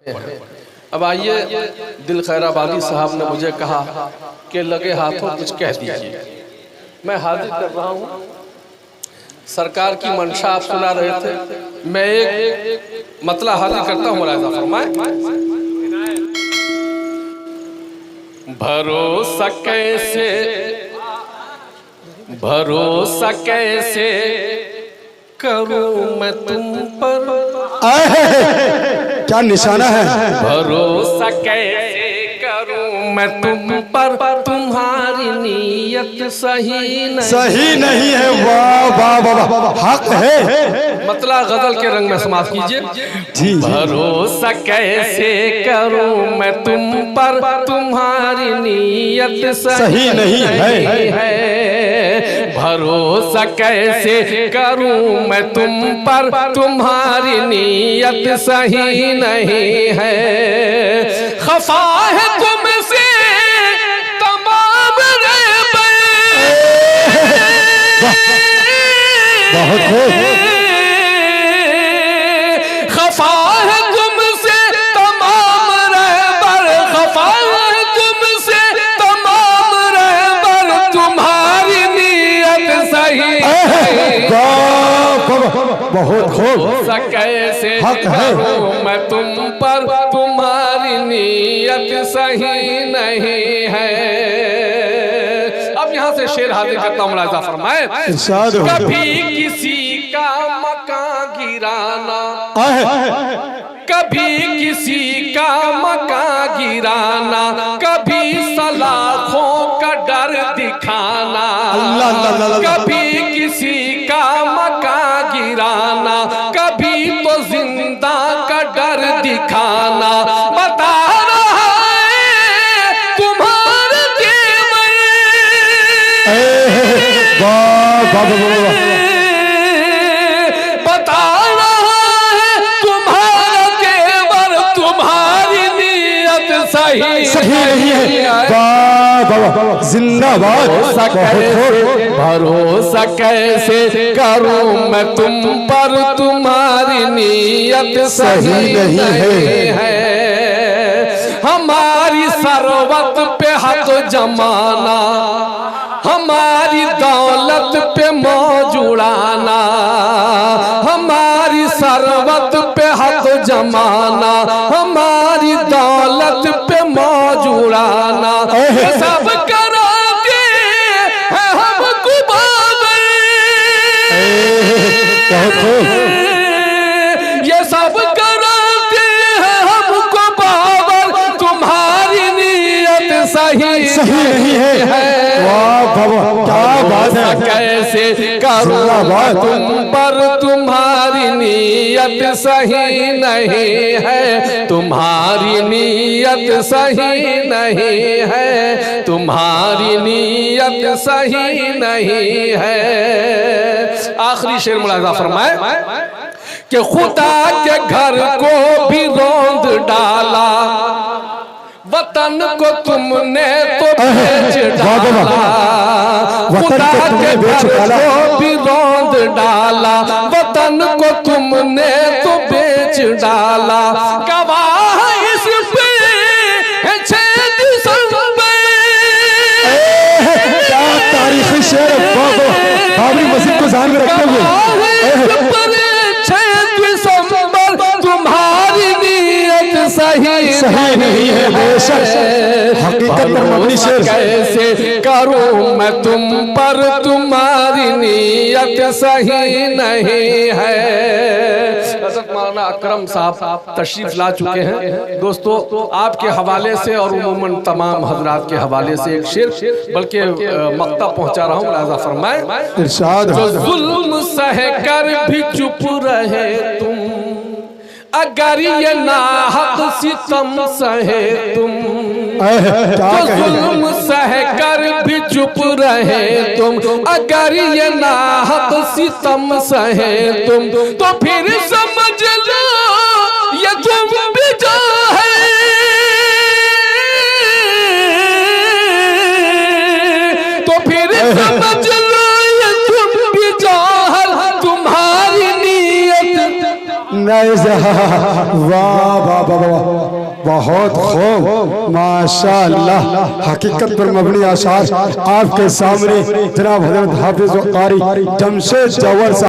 अब आइए, दिल खैराबादी साहब ने मुझे कहा कि लगे हाथों कुछ कह दीजिए। मैं हाजिर कर रहा हूँ। सरकार की मंशा आप सुना रहे थे, मैं एक मतला हाजिर करता हूँ। मुलाहिजा फरमाए। भरोसा कैसे करूं मैं तुम पर, क्या निशाना है। भरोसा कैसे करूं मैं तुम पर, तुम्हारी नीयत सही नहीं है। वाह वाह वाह, हक है। मतला गजल के रंग में समाप्त कीजिए। जी, भरोसा कैसे करूं मैं तुम पर, तुम्हारी नीयत सही नहीं है। भरोसा कैसे करूं मैं तुम पर, तुम्हारी नीयत सही नहीं है। खफा है तुमसे तमाम रैबे, बहुत खफा है तुमसे तमाम रहबर, खफा है तुमसे तमाम रहबर, तुम्हारी नीयत सही है। बहुत खूब। कैसे हक है। करूं मैं तुम पर, तुम्हारी नीयत सही नहीं है। अब यहाँ से शेर हाजिर करता हूँ। मुलाहिजा फरमाए। कभी किसी का मकान गिराना, कभी किसी का मकान गिराना, कभी सलाखों का डर दिखाना, कभी किसी का मकान गिराना, कभी तो जिंदा का डर दिखाना। बता रहा है तुम्हारे बता रहा है तुम्हारा तेवर, तुम्हारी नीयत सही नहीं है। जिंदाबाद। भरोसा कैसे करूं मैं तुम पर, तुम्हारी नीयत सही नहीं है। हमारी सरवत पे हक जमाना, हमारी दौलत पे मौज उड़ाना, हमारी सरवत पे हक जमाना, हमारी दौलत पे मौज उड़ाना। सब कराते हैं हमको बाबा, ये सब कराते हैं हमको बाबर, तुम्हारी नीयत सही नहीं है। क्या बात है। कैसे करूं तुम पर, तुम्हारी नीयत सही नहीं है। तुम्हारी नीयत सही नहीं है। तुम्हारी नीयत सही नहीं है। आखिरी शेर मुलाहिजा फरमाए कि खुदा के घर को भी रौंद डाला, वतन को तुमने तो बेच डाला, खुदा के घर को भी रौंद डाला, वतन को तुमने तो बेच डाला। गवाह इस पे है 6 दिसंबर, क्या तारीखी शेर। बाबरी मस्जिद को ध्यान में रखते हुए 6 दिसंबर, तुम्हारी नीयत सही नहीं है। हकीकत में मबनी शेर। कैसे करूं मैं तुम पर, तुम्हारी नीयत सही नहीं है। हज़रत मौलाना अकरम साहब तशरीफ ला चुके हैं। दोस्तों, आपके हवाले से और उमूमन तमाम हजरात के हवाले से एक शेर बल्कि मक्ता पहुंचा रहा हूँ। मुलाहिजा फरमाए। इरशाद। जो जुल्म सह कर भी चुप रहे तुम, अगर ये नाहक सितम सहे तुम, तो जुल्म सह कर भी चुप रहे तुम, अगर ये नाहक सितम सहे तुम, तो फिर समझ लो ये तुम भी जो है, तो फिर समझ लो ये तुम भी जो है। तुम्हारी नीयत वाह वाह वाह वाह। बहुत खूब माशाअल्लाह। हकीकत पर मबनी आशार आपके सामने जनाब हजरत हाफिज व कारी जमशेद जव्हर साहब